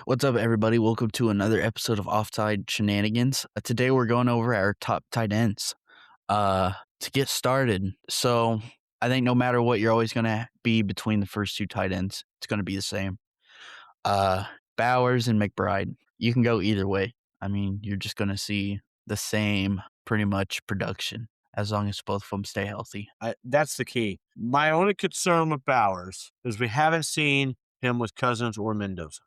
What's up, everybody? Welcome to another episode of Offside Shenanigans. Today we're going over our top tight ends. To get started, so I think no matter what, you're always going to be between the first two tight ends. It's going to be the same. Uh, Bowers and McBride. You can go either way. I mean, you're just going to see the same pretty much production as long as both of them stay healthy. That's the key. My only concern with Bowers is we haven't seen him with Cousins or Mendoza,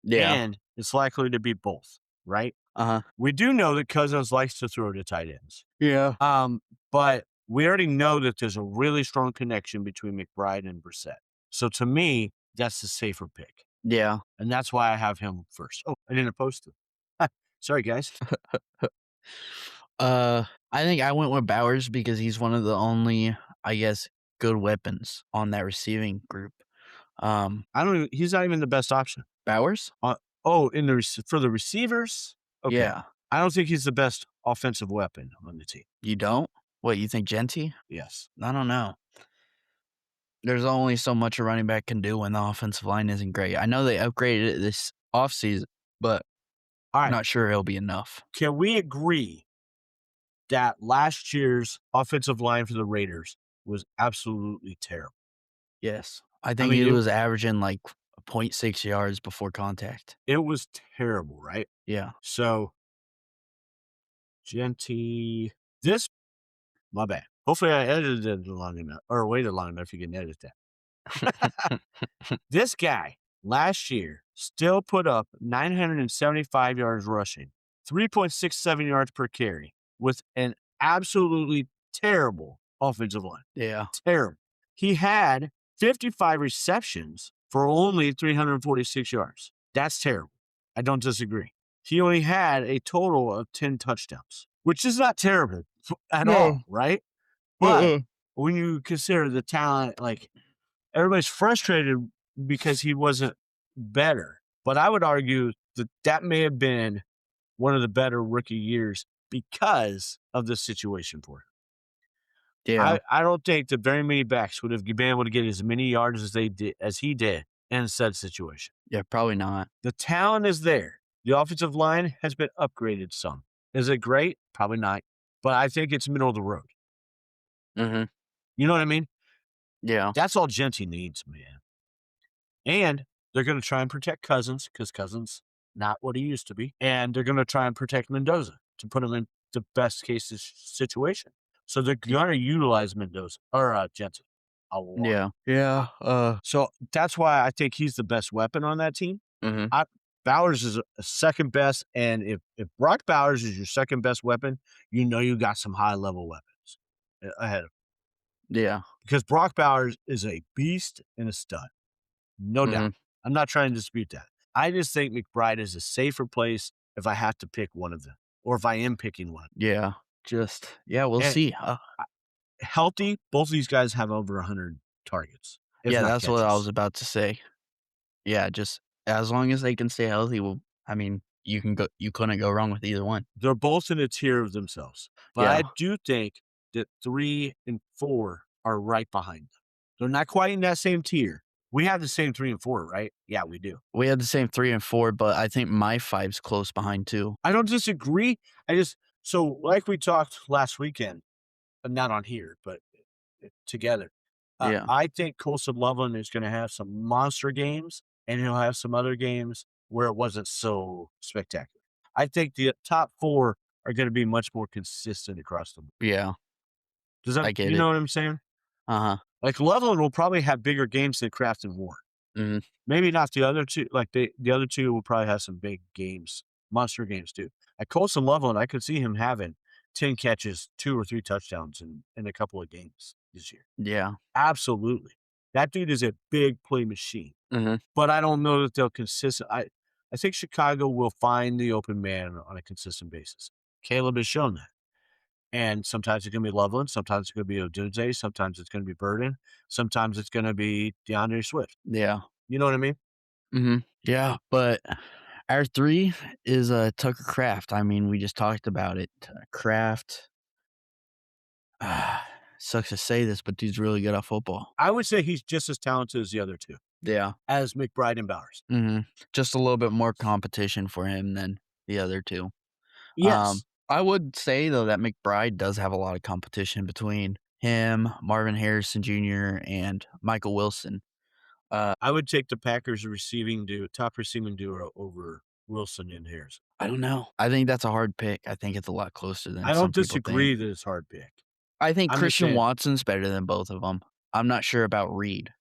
Yeah. and it's likely to be both, right? Uh huh. We do know that Cousins likes to throw to tight ends, Yeah. but we already know that there's a really strong connection between McBride and Brissett. So to me, that's the safer pick, Yeah. and that's why I have him first. Oh, I didn't post it. Sorry, guys. I think I went with Bowers because he's one of the only, I guess, good weapons on that receiving group. He's not even the best option. Bowers? For the receivers, okay. Yeah. I don't think he's the best offensive weapon on the team. You don't? What, you think Genty? Yes. I don't know. There's only so much a running back can do when the offensive line isn't great. I know they upgraded it this offseason, but All I'm right. not sure it'll be enough. Can we agree that last year's offensive line for the Raiders was absolutely terrible? Yes. I think mean, he it was averaging like 0.6 yards before contact. it was terrible, right? Yeah. So, Genty, my bad. Hopefully I edited it long enough or waited long enough you can edit that. This guy last year still put up 975 yards rushing, 3.67 yards per carry with an absolutely terrible offensive line. Yeah. Terrible. He had 55 receptions for only 346 yards. That's terrible. I don't disagree. He only had a total of 10 touchdowns, which is not terrible at all, right? But when you consider the talent, like everybody's frustrated because he wasn't better. But I would argue that that may have been one of the better rookie years because of the situation for him. Yeah. I don't think that very many backs would have been able to get as many yards as he did in said situation. Yeah, probably not. The talent is there. The offensive line has been upgraded some. Is it great? Probably not. But I think it's middle of the road. Mm-hmm. You know what I mean? Yeah. That's all Genty needs, man. And they're going to try and protect Cousins because Cousins not what he used to be, and they're going to try and protect Mendoza to put him in the best case situation. So they're going to utilize Mendoza or Jensen a lot. Yeah. Yeah. So that's why I think he's the best weapon on that team. Mm-hmm. Bowers is a second best, and if Brock Bowers is your second best weapon, you know you got some high level weapons ahead of him. Yeah. Because Brock Bowers is a beast and a stud. No doubt. I'm not trying to dispute that. I just think McBride is a safer place if I have to pick one of them, or if I am picking one. Yeah. We'll see. Healthy, both of these guys have over 100 targets. Yeah, that's what I was about to say. Yeah, just as long as they can stay healthy, I mean, you couldn't go wrong with either one. They're both in a tier of themselves. But Yeah. I do think that 3 and 4 are right behind them. They're not quite in that same tier. We have the same 3 and 4, right? Yeah, we do. We had the same 3 and 4, but I think my 5's close behind too. I don't disagree. So like we talked last weekend, not on here, but together. Yeah. I think Colson Loveland is going to have some monster games, and he'll have some other games where it wasn't so spectacular. I think the top 4 are going to be much more consistent across the board. Yeah. I get you it. know what I'm saying? Uh-huh. Like Loveland will probably have bigger games than Kraft and Warren. Mm-hmm. Maybe not the other two. Like the other two will probably have some big games, monster games too. At Colson Loveland, I could see him having 10 catches, 2 or 3 touchdowns in a couple of games this year. Yeah. Absolutely. That dude is a big play machine. Mm-hmm. But I don't know that they'll I think Chicago will find the open man on a consistent basis. Caleb has shown that. And sometimes it's going to be Loveland. Sometimes it's going to be Odunze. Sometimes it's going to be Burden. Sometimes it's going to be DeAndre Swift. Yeah. You know what I mean? Mm-hmm. Yeah, but our 3 is Tucker Kraft. I mean, we just talked about it. Kraft. Sucks to say this, but dude's really good at football. I would say he's just as talented as the other 2. Yeah. as McBride and Bowers. Mhm. Just a little bit more competition for him than the other 2. Yes. I would say, though, that McBride does have a lot of competition between him, Marvin Harrison Jr., and Michael Wilson. I would take the Packers top receiving duo over Wilson and Harrison. I don't know. I think that's a hard pick. I think it's a lot closer than I don't some people think. disagree that it's a hard pick. I think I'm just Christian saying Watson's better than both of them. I'm not sure about Reed.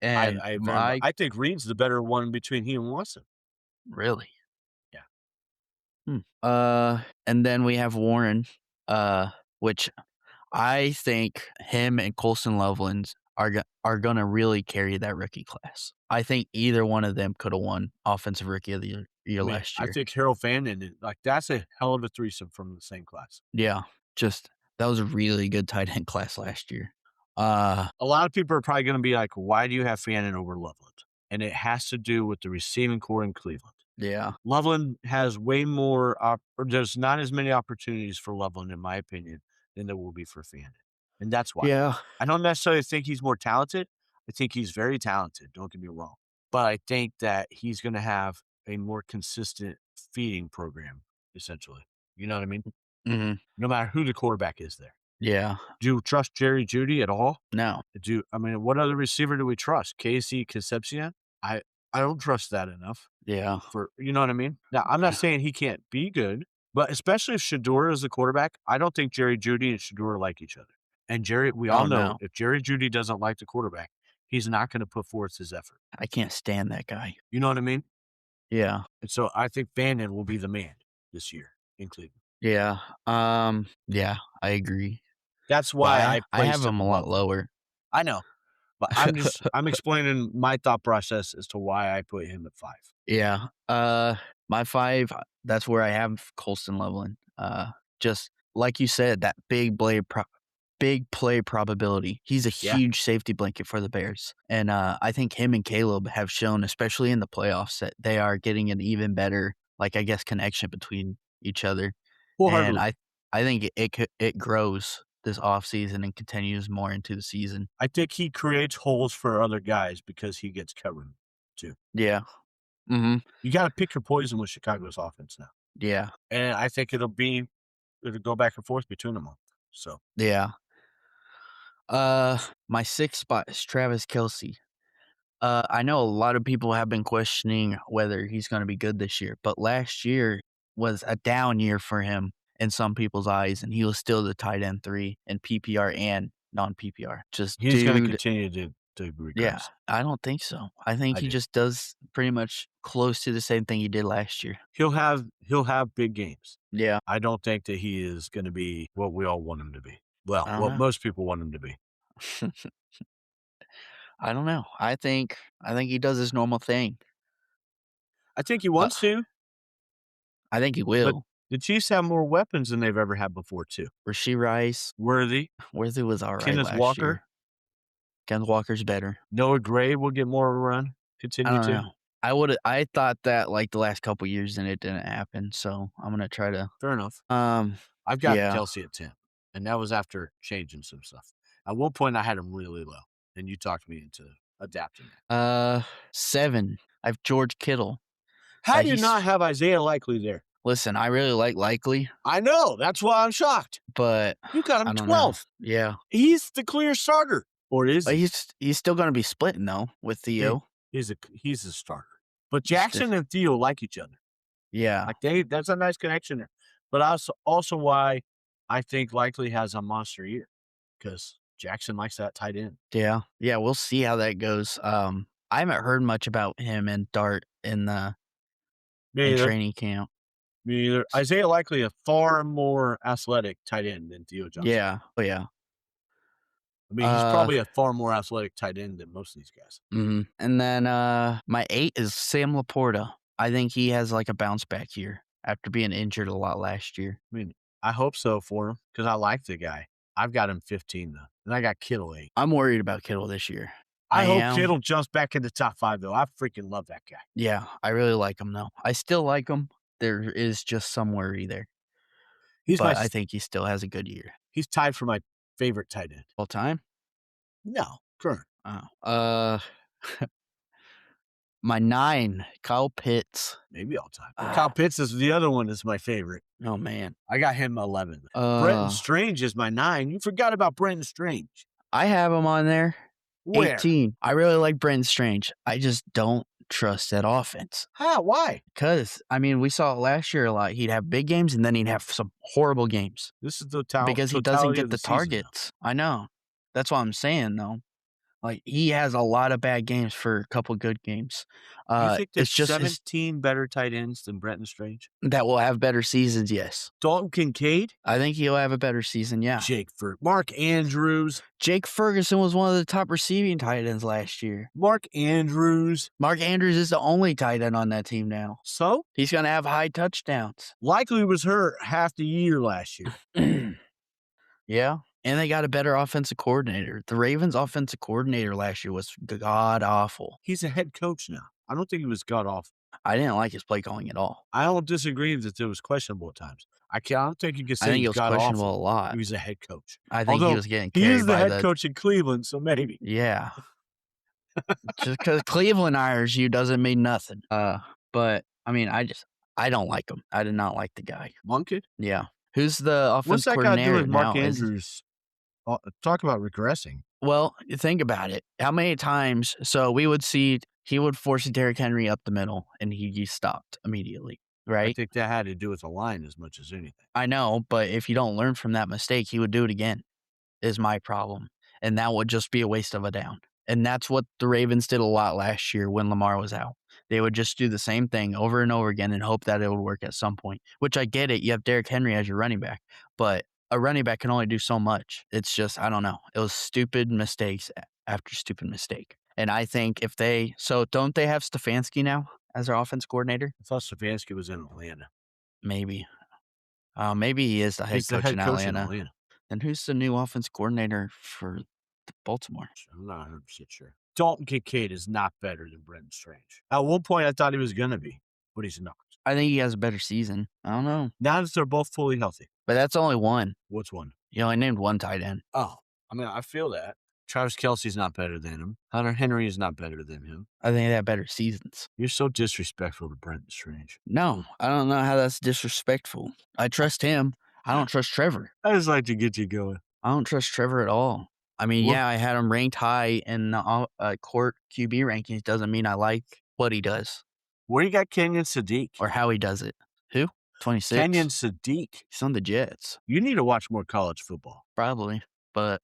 And my I think Reed's the better one between he and Watson. really? Yeah. Hmm. And then we have Warren, which I think him and Colson Loveland are gonna really carry that rookie class. I think either one of them coulda won Offensive Rookie of the Year I mean, last I year. think Harold Fannin, like, that's a hell of a threesome from the same class. Yeah, just that was a really good tight end class last year. Uh, A lot of people are probably gonna be like, "Why do you have Fannin over Loveland?" And it has to do with the receiving core in Cleveland. yeah, Loveland has way more or there's not as many opportunities for Loveland, in my opinion, than there will be for Fannin, and that's why. yeah, I don't necessarily think he's more talented. I think he's very talented, don't get me wrong, but I think that he's gonna have a more consistent feeding program, essentially. You know what I mean? mhm, No matter who the quarterback is there. yeah, Do you trust Jerry Jeudy at all? no, I mean, what other receiver do we trust? Casey Concepcion? I I don't trust that enough yeah, for you know what I mean? Now, I'm not saying he can't be good, but especially if Shador is the quarterback, I don't think Jerry Jeudy and Shador like each other. And we all oh, know no, if Jerry Jeudy doesn't like the quarterback, he's not gonna put forth his effort. I can't stand that guy. You know what I mean? Yeah, And so I think Fannin will be the man this year in Cleveland. yeah, yeah, I agree, That's but why I I have placed him him a lot above them. lower. I know, but I'm explaining my thought process as to why I put him at 5. Yeah, my 5, that's where I have Colston Loveland. Just like you said, that big play probability. He's a Yeah. huge safety blanket for the Bears, and, I think him and Caleb have shown, especially in the playoffs, that they are getting an even better, like, I guess, connection between each other, and Wholeheartedly. I think it grows this offseason and continues more into the season. I think he creates holes for other guys because he gets covered too. Yeah. Mhm. You gotta pick your poison with Chicago's offense now, Yeah. and I think it'll go back and forth between them all. So, Yeah. Uh, my 6th spot is Travis Kelce. I know a lot of people have been questioning whether he's gonna be good this year, but last year was a down year for him in some people's eyes, and he was still the tight end 3 in PPR and non-PPR. Just he's gonna dude continue to yeah, regress. I don't think so. I think I he do. just does pretty much close to the same thing he did last year. He'll have big games. Yeah, I don't think that he is gonna be what we all want him to be. Well, I don't what know. most people want him to be. I don't know. I think he does his normal thing. I think he Uh, wants to, I think he but will. the Chiefs have more weapons than they've ever had before too. Rasheed Rice, Worthy, Worthy was alright Kenneth last Walker, year. Kenneth Walker's better. Noah Gray will get more of a run, I continue don't to. know. I thought that, like, the last couple years, and it didn't happen, so I'm gonna try to, Fair enough. um, I've got yeah, Kelsey at 10, and that was after changing some stuff. At one point, I had him really low, and you talked me into adapting that. uh, 7, I have George Kittle. How do you not He's have Isaiah Likely there? listen, I really like Likely, I know, that's why I'm shocked. but You got him I don't know. 12th. Yeah, He's the clear starter. Or is but he? he's still gonna be splitting, though, with Yeah, Theo. he's a starter. But He's st Jackson and Theo like each other. yeah, Like, that's a nice connection there. But also why I think Likely has a monster year because Jackson likes that tight end. yeah, yeah, we'll see how that goes. I haven't heard much about him and Dart Me in either. training camp. Me either. Isaiah Likely a far more athletic tight end than Theo Johnson. Yeah, oh, yeah. I mean, he's Uh probably a far more athletic tight end than most of these guys. Mhm, and then, my 8 is Sam Laporta. I think he has, like, a bounce back year after being injured a lot last year. I mean, I hope so for him because I like the guy. I've got him 15 though, and I got Kittle 8. I'm worried about Kittle this year. I I hope am. Kittle jumps back in the top 5 though. I freaking love that guy. Yeah, I really like him, though. I still like him. There is just some worry there, He's my but I s think he still has a good year. he's tied for my favorite tight end. All time? No, current. Oh, My 9, Kyle Pitts. Maybe all time. Kyle Pitts is the other one that's my favorite. Oh, man. I got him 11. Brenton Strange is my 9. You forgot about Brenton Strange. I have him on there. Where? 18. I really like Brenton Strange. I just don't trust that offense. How? Why? Because, I mean, we saw it last year a lot. He'd have big games and then he'd have some horrible games. This is the because he doesn't get the targets. I know. That's what I'm saying, though. Like, he has a lot of bad games for a couple good games. You think there's It's just 17 better tight ends than Brenton Strange? that will have better seasons, yes. Dalton Kincaid? I think he'll have a better season, yeah. Mark Andrews. Jake Ferguson was one of the top receiving tight ends last year. Mark Andrews. Mark Andrews is the only tight end on that team now. So? He's going to have high touchdowns. Likely was hurt half the year last year. Yeah. And they got a better offensive coordinator. The Ravens' offensive coordinator last year was god-awful. He's a head coach now. I don't think he was god-awful. I didn't like his play calling at all. I don't disagree that it was questionable at times. I don't think you can say I think he was questionable a lot. He was a head coach. I think he was getting carried he is the by head coach in Cleveland, so maybe. Yeah. Just because Cleveland hires you doesn't mean nothing. But, I mean, I don't like him. I did not like the guy. Monkey? Yeah. Who's the offensive What's that coordinator got to do with Mark now? Andrews? Talk about regressing. Well, think about it. How many times? So we would see he would force Derrick Henry up the middle, and he stopped immediately, right? I think that had to do with the line as much as anything. I know, but if you don't learn from that mistake, he would do it again, is my problem. And that would just be a waste of a down. And that's what the Ravens did a lot last year when Lamar was out. They would just do the same thing over and over again and hope that it would work at some point, which I get it. You have Derrick Henry as your running back, but a running back can only do so much. It's just, I don't know. It was stupid mistakes after stupid mistake. And I think don't they have Stefanski now as their offense coordinator? I thought Stefanski was in Atlanta. Maybe. Maybe he is the head coach in Atlanta. Then who's the new offense coordinator for Baltimore? I'm not 100% sure. Dalton Kincaid is not better than Brenton Strange. At one point, I thought he was going to be, but he's not. I think he has a better season. I don't know. Now that they're both fully healthy. But that's only one. What's one? You only named one tight end. Oh, I mean, I feel that. Travis Kelce's not better than him. Hunter Henry is not better than him. I think they have better seasons. You're so disrespectful to Brenton Strange. No, I don't know how that's disrespectful. I trust him. I don't trust Trevor. I just like to get you going. I don't trust Trevor at all. I mean, yeah, I had him ranked high in the court QB rankings. Doesn't mean I like what he does. Where you got Kenyon Sadiq? Or how he does it. Who? 26? Kenyon Sadiq. He's on the Jets. You need to watch more college football. Probably. I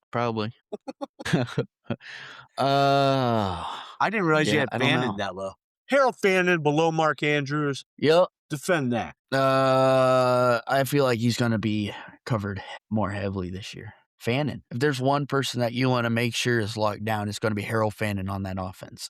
didn't realize you had Fannin that low. Harold Fannin below Mark Andrews. Yep. Defend that. I feel like he's going to be covered more heavily this year. Fannin. If there's one person that you want to make sure is locked down, it's going to be Harold Fannin on that offense.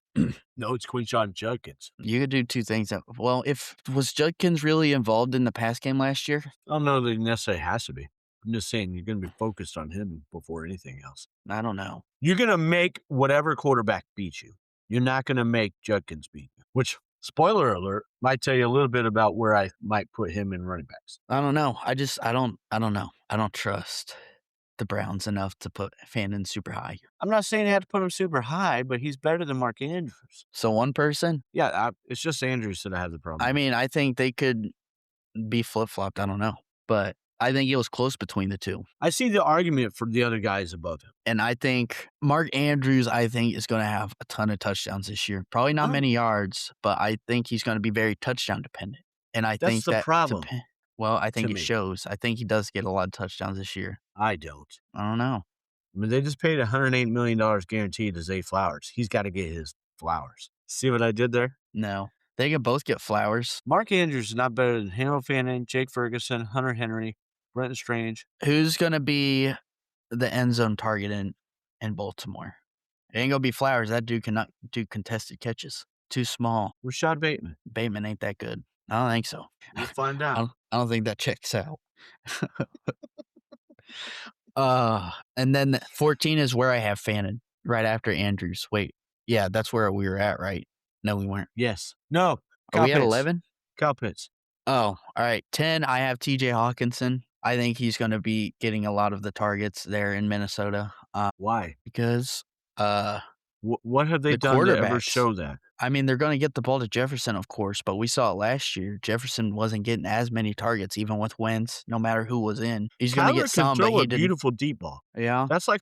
No, it's Quinshon Judkins. You could do two things. Was Judkins really involved in the pass game last year? I don't know that he necessarily has to be. I'm just saying you're going to be focused on him before anything else. I don't know. You're going to make whatever quarterback beat you. You're not going to make Judkins beat you, which, spoiler alert, might tell you a little bit about where I might put him in running backs. I don't know. I don't know. I don't trust the Browns enough to put Fannin super high. I'm not saying they have to put him super high, but he's better than Mark Andrews. So one person? Yeah, it's just Andrews that I have the problem. I mean, I think they could be flip-flopped. I don't know. But I think it was close between the two. I see the argument for the other guys above him. And I think Mark Andrews, is going to have a ton of touchdowns this year. Probably not many yards, but I think he's going to be very touchdown dependent. And I think that's the problem. Well, I think it shows. I think he does get a lot of touchdowns this year. I don't. I don't know. I mean, they just paid $108 million guaranteed to Zay Flowers. He's got to get his flowers. See what I did there? No. They can both get flowers. Mark Andrews is not better than Harold Fannin, Jake Ferguson, Hunter Henry, Brenton Strange. Who's going to be the end zone target in Baltimore? It ain't going to be Flowers. That dude cannot do contested catches. Too small. Rashad Bateman. Bateman ain't that good. I don't think so. We'll find out. I don't think that checks out. And then 14 is where I have Fannin, right after Andrews. Wait, yeah, that's where we were at, right? No, we weren't. Yes. No. Are we at 11? Kyle Pitts. Oh, all right. 10, I have TJ Hawkinson. I think he's going to be getting a lot of the targets there in Minnesota. Why? Because what have they done to ever show that? I mean, they're gonna get the ball to Jefferson, of course, but we saw it last year. Jefferson wasn't getting as many targets even with Wentz, no matter who was in. He's gonna get Kyler can some, but throw a he didn't. beautiful deep ball. Yeah? That's like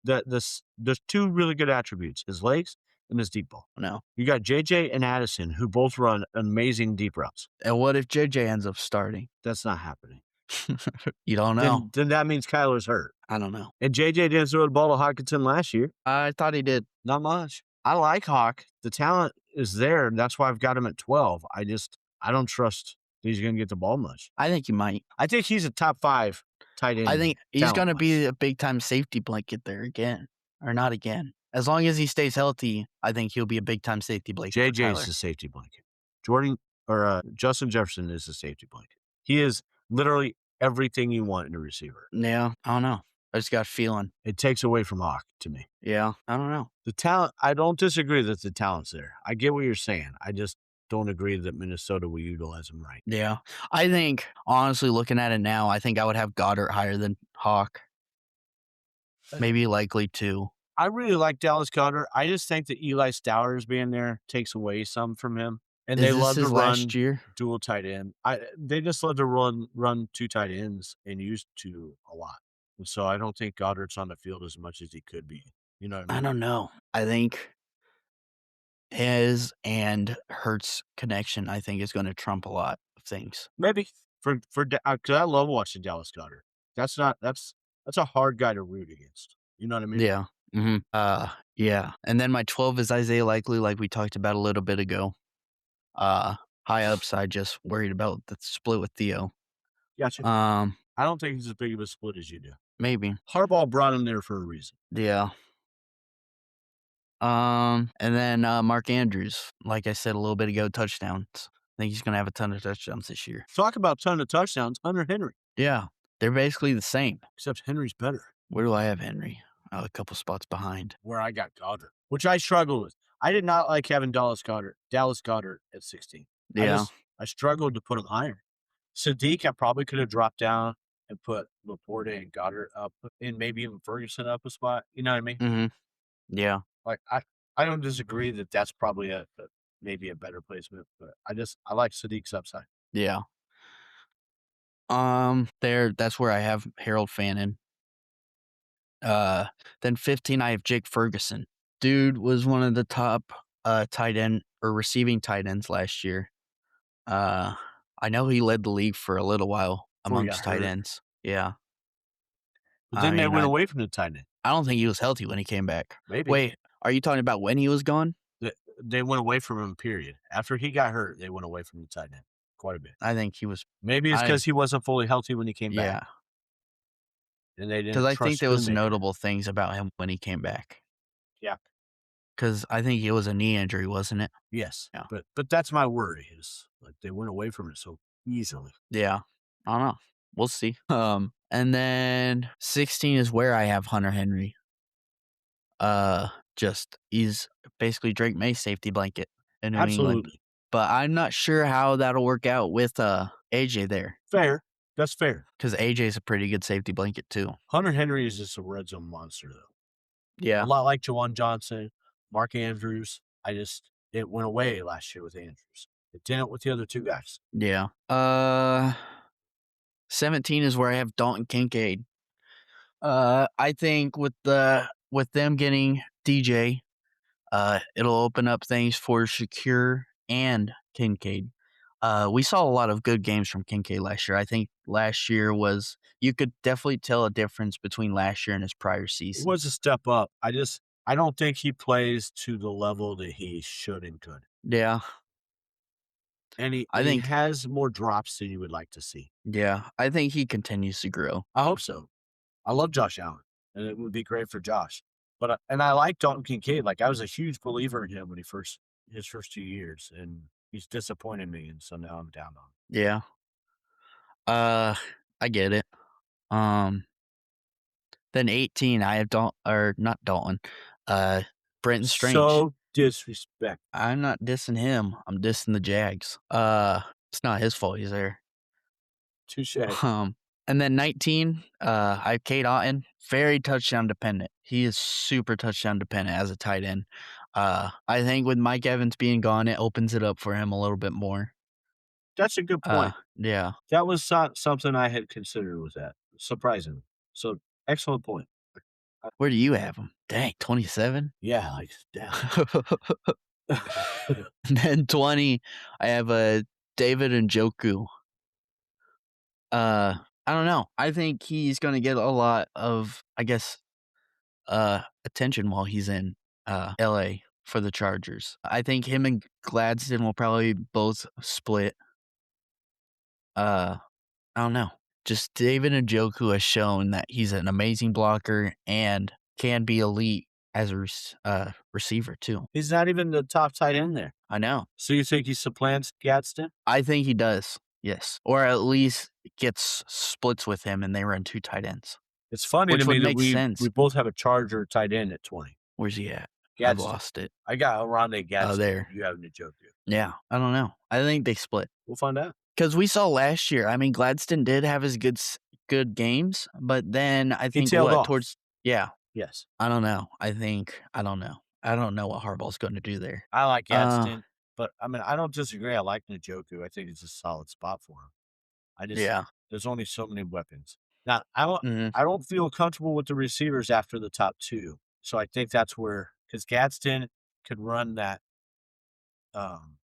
there's 2 really good attributes, his legs and his deep ball. No. You got JJ and Addison, who both run amazing deep routes. And what if JJ ends up starting? That's not happening. You don't know. Then that means Kyler's hurt. I don't know. And JJ didn't throw the ball to Hawkinson last year. I thought he did. Not much. I like Hawk. The talent is there, and that's why I've got him at 12. I don't trust that he's gonna get the ball much. I think he might. I think he's a top 5 tight end. I think he's gonna be talent-wise. a big time safety blanket there again. Or not again. As long as he stays healthy, I think he'll be a big time safety blanket for JJ is Kyler. the safety blanket. Justin Jefferson is the safety blanket. He is literally everything you want in a receiver. Yeah, I don't know. I just got a feeling. It takes away from Hawk to me. Yeah, I don't know. The talent, I don't disagree that the talent's there. I get what you're saying. I just don't agree that Minnesota will utilize him right. Yeah. I think, honestly, looking at it now, I think I would have Goddard higher than Hawk. Maybe likely 2. I really like Dallas Goedert. I just think that Eli Stowers being there takes away some from him. And Is they this love to his run last year? dual tight end. They just love to run 2 tight ends and used to a lot. And so I don't think Goddard's on the field as much as he could be. You know what I I mean? don't know. I think his and Hurts connection, I think, is going to trump a lot of things. Maybe because I love watching Dallas Goedert. That's a hard guy to root against. You know what I mean? Yeah. Yeah. And then my 12 is Isaiah Likely, like we talked about a little bit ago. High upside, just worried about the split with Theo. Gotcha. Um, I don't think he's as big of a split as you do. maybe. Harbaugh brought him there for a reason. Yeah. And then Mark Andrews, like I said a little bit ago, touchdowns. I think he's gonna have a ton of touchdowns this year. Talk about ton of touchdowns. Hunter Henry, Yeah. They're basically the same. except Henry's better. Where do I have Henry? A couple spots behind. Where I got Goddard, which I struggled with. I did not like having Dallas Goddard at 16. Yeah. I struggled to put him higher. Sadiq, I probably could have dropped down and put Laporte and Goddard up, and maybe even Ferguson up a spot. You know what I mean? Mm-hmm. Yeah. Like I don't disagree that that's probably maybe a better placement, but I like Sadiq's upside. Yeah. That's where I have Harold Fannin. Then 15, I have Jake Ferguson. Dude was one of the top tight end or receiving tight ends last year. I know he led the league for a little while Before he amongst got tight hurt. ends. Yeah. But then I they mean, went away from the tight end. I don't think he was healthy when he came back. Maybe. Wait, are you talking about when he was gone? They went away from him, period. After he got hurt, they went away from the tight end quite a bit. I think he was. Maybe it's because he wasn't fully healthy when he came Yeah. back. And they didn't Because I trust think there was Schoonmaker. notable things about him when he came back. Yeah. Because I think it was a knee injury, wasn't it? Yes. Yeah. But that's my worry is like they went away from it so easily. Yeah. I don't know. We'll see. And then 16 is where I have Hunter Henry. Just he's basically Drake May's safety blanket in New England. Absolutely. But I'm not sure how that'll work out with AJ there. Fair. That's fair. Because AJ's a pretty good safety blanket too. Hunter Henry is just a red zone monster, though. Yeah. A lot like Jawan Johnson, Mark Andrews. It went away last year with Andrews. It didn't with the other 2 guys. Yeah. 17 is where I have Dalton Kincaid. I think with them getting DJ, it'll open up things for Shakir and Kincaid. We saw a lot of good games from Kincaid last year. I think last year you could definitely tell a difference between last year and his prior It season. was a step up. I don't think he plays to the level that he should and could. Yeah. And he I think- has more drops than you would like to see. Yeah. I think he continues to grow. I hope so. I love Josh Allen, and it would be great for Josh. But and I like Dalton Kincaid. Like I was a huge believer in him when his first 2 years, and he's disappointed me, and so now I'm down on him. Yeah. I get it. Then 18, I have not Dalton. Brenton Strange. So disrespect. I'm not dissing him. I'm dissing the Jags. It's not his fault he's there. Touche. And then 19, I have Cade Otton. Very touchdown dependent. He is super touchdown dependent as a tight end. I think with Mike Evans being gone, it opens it up for him a little bit more. That's a good point. Yeah. That was not something I had considered with that, surprisingly. So, excellent point. Uh, Where do you have him? Dang, 27? yeah, like, damn. Then 20, I have a David Njoku. I don't know. I think he's gonna get a lot of, I guess, attention while he's in LA for the Chargers. I think him and Gladstone will probably both split. Uh, I don't know. Just David Njoku has shown that he's an amazing blocker and can be elite as a receiver too. He's not even the top tight end there. I know. So you think he supplants Gadsden? I think he does. Yes, or at least gets splits with him, and they run 2 tight ends, It's funny to which would me that make we sense. both have a Charger tight end at 20. Where's he at? I've Gadsden. lost it. I got Rondé Oh, Gadsden. there. You have Njoku. Yeah, I don't know. I think they split. We'll find out. Because we saw last year, I mean, Gladstone did have his good games, but then I think tailed off. towards yeah, Yes. I don't know. I don't know. I don't know what Harbaugh's gonna do there. I like Gadsden, but, I mean, I don't disagree. I like Njoku. I think it's a solid spot for him. I just Yeah. there's only so many weapons. Now, Mhm. I don't feel comfortable with the receivers after the top 2. So I think that's where because Gadsden could run that, um,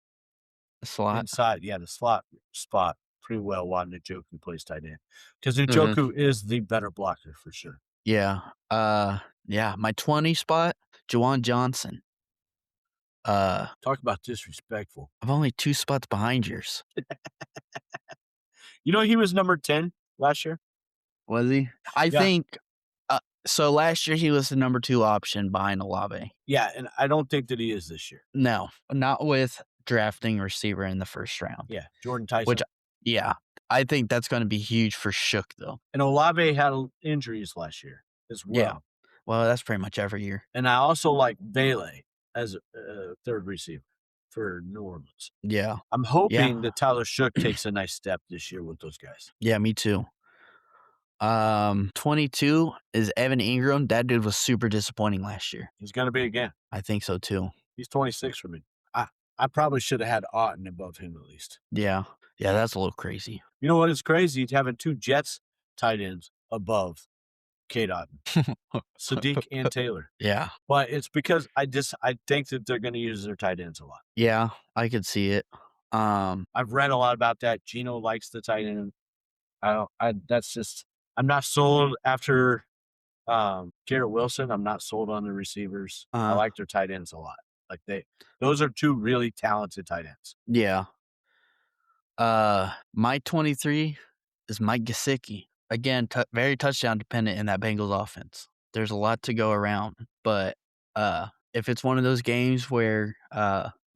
Slot. inside the slot spot pretty well while Njoku plays tight end. Because Mhm. Njoku is the better blocker for sure. Yeah. Yeah, my 20 spot, Juwan Johnson. Talk about disrespectful. I'm only 2 spots behind yours. You know he was number 10 last year? Was he? I Yeah. think so last year he was the number 2 option behind Olave. Yeah, and I don't think that he is this year. No, not with drafting receiver in the first round. Yeah, Jordan Tyson. Which yeah, I think that's gonna be huge for Shook, though. And Olave had injuries last year as well. Yeah. Well, that's pretty much every year. And I also like Vele as a third receiver for New Orleans. Yeah. I'm hoping Yeah. that Tyler Shook takes a nice step this year with those guys. Yeah, me too. 22 is Evan Ingram. That dude was super disappointing last year. He's going to be again. I think so too. He's 26 for me. I probably should have had Otten above him at least. Yeah. Yeah, that's a little crazy. You know what is crazy? Having 2 Jets tight ends above Kate Otten, Sadiq and Taylor. Yeah. But it's because I think that they're going to use their tight ends a lot. Yeah, I could see it. I've read a lot about that. Gino likes the tight end. I'm not sold after Garrett Wilson. I'm not sold on the receivers. I like their tight ends a lot. Like those are 2 really talented tight ends. Yeah. My 23 is Mike Gesicki. Again, very touchdown dependent in that Bengals offense. There's a lot to go around, but if it's one of those games where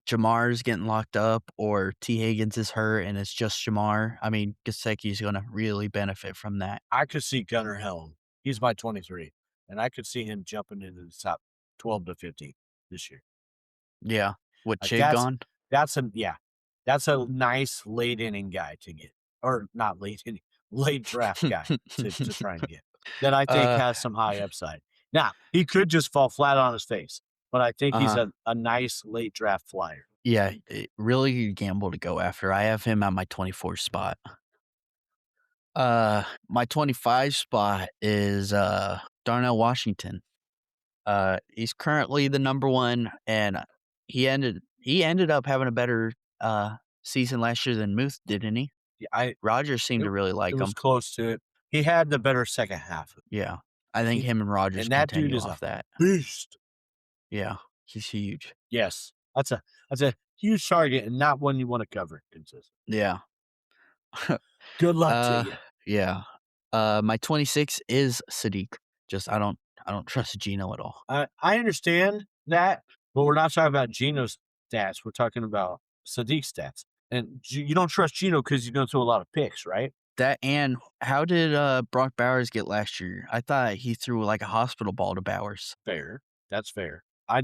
Jamar's getting locked up or T. Higgins is hurt and it's just Jamar, I mean, Gesicki's going to really benefit from that. I could see Gunnar Helm. He's my 23, and I could see him jumping into the top 12 to 15 this year. Yeah, with Like, Chig gone. That's a nice late inning guy to get, or not late inning, late draft guy to try and get. That I think has some high upside. Now he could just fall flat on his face, but I think he's a nice late draft flyer. Yeah, really good gamble to go after. I have him at my 24 spot. My 25 spot is Darnell Washington. He's currently the number 1, and he ended up having a better season last year than Muth, didn't he? Yeah, Rodgers seemed to really like it him. was close to it. He had the better second half. Yeah, I think him and Rodgers And that dude continue is off a that. beast. Yeah, he's huge. Yes, that's a huge target and not one you want to cover consistently. Yeah. Good luck to you. Yeah. My 26 is Sadiq. Just I don't trust Gino at all. I understand that, but we're not talking about Gino's stats. We're talking about Sadiq's stats. And you don't trust Gino because he's going to throw a lot of picks, right? That and how did Brock Bowers get last year? I thought he threw like a hospital ball to Bowers. Fair. That's fair. I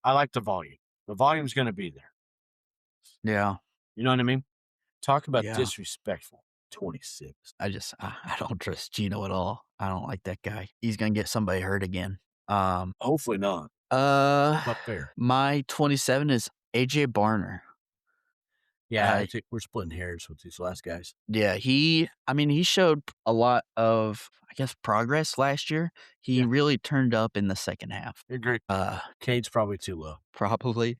like the volume. The volume's going to be there. Yeah. You know what I mean? Talk about Yeah. disrespectful. 26. I don't trust Gino at all. I don't like that guy. He's gonna get somebody hurt again. Hopefully not. Not fair. My 27 is AJ Barner. Yeah, Uh, I think we're splitting hairs with these last guys. yeah, he showed a lot of, I guess, progress last year. He Yeah, really turned up in the second half. I agree. Uh, Cade's probably too low. Probably.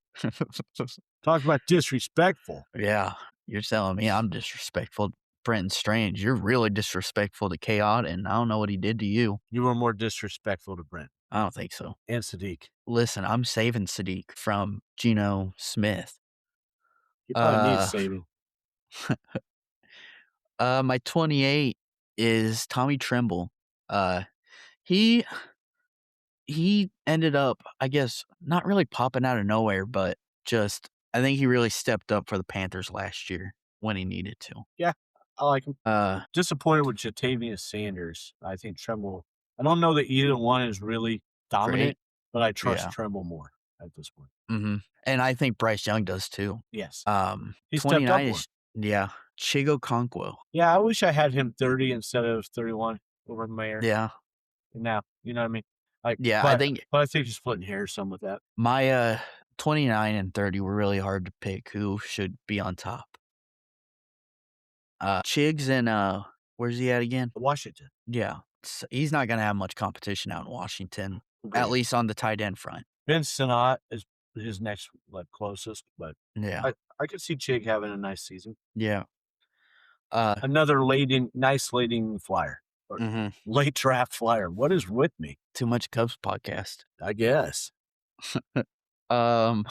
Talk about disrespectful. Yeah, you're telling me I'm disrespectful to Brenton Strange. You're really disrespectful to Chaot, and I don't know what he did to you. You were more disrespectful to Brent I don't think so. and Sadiq. Listen, I'm saving Sadiq from Geno Smith. He probably needs Uh, saving. my 28 is Tommy Tremble. Uh, he he ended up, I guess, not really popping out of nowhere, but just I think he really stepped up for the Panthers last year when he needed to. Yeah, I like him. Uh, Disappointed with Jatavius Sanders. I think Tremble. I don't know that either one is really Great. dominant, but I trust Yeah. Tremble more at this point. And I think Bryce Young does too. Yes, he stepped up 29 more. is yeah, Chigo Conquo. Yeah, I wish I had him 30 instead of 31 over the mayor. Yeah. Now, you know what I mean? Like, Yeah, but I think you're splitting hairs some with that. my 29 and 30 were really hard to pick who should be on top. Chigs and where's he at again? Washington. Yeah. He's not gonna have much competition out in Washington, at Agreed. least on the tight end front. Ben Sinnott is his next closest, but Yeah. I could see Chig having a nice season. Yeah. Another nice leading flyer or late draft flyer. What is with me? Too much Cubs podcast. I guess. Um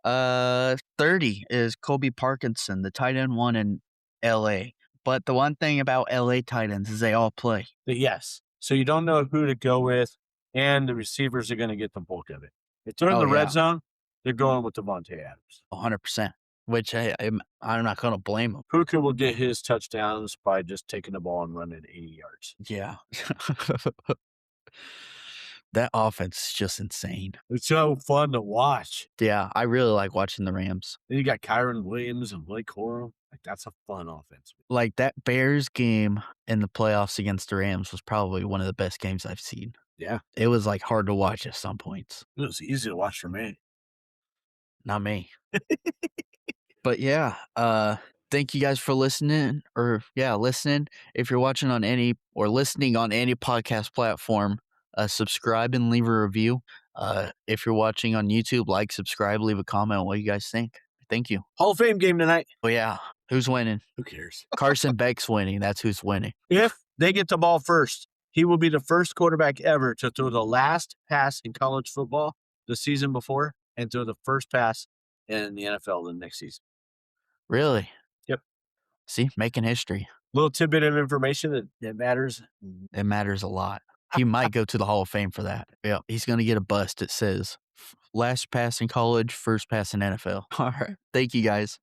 30 is Colby Parkinson, the tight end one in LA. But the one thing about LA tight ends is they all play. Yes. So you don't know who to go with, and the receivers are going to get the bulk of it. If they're in the red zone, they're going with Devontae Adams. 100%, which I'm not going to blame him. Puka will get his touchdowns by just taking the ball and running 80 yards. Yeah. That offense is just insane. It's so fun to watch. Yeah, I really like watching the Rams. Then you got Kyron Williams and Blake Corum. Like, that's a fun offense. Like, that Bears game in the playoffs against the Rams was probably one of the best games I've seen. Yeah. It was, like, hard to watch at some points. It was easy to watch for me. Not me. But, yeah, thank you guys for listening. If you're watching on any or listening on any podcast platform, subscribe and leave a review. If you're watching on YouTube, like, subscribe, leave a comment on what you guys think. Thank you. Hall of Fame game tonight. Oh, yeah. Who's winning? Who cares? Carson Beck's winning. That's who's winning. If they get the ball first, he will be the first quarterback ever to throw the last pass in college football the season before and throw the first pass in the NFL the next season. Really? Yep. See, making history. Little tidbit of information that matters. It matters a lot. He might go to the Hall of Fame for that. Yeah, he's going to get a bust. It says last pass in college, first pass in NFL. All right. Thank you guys.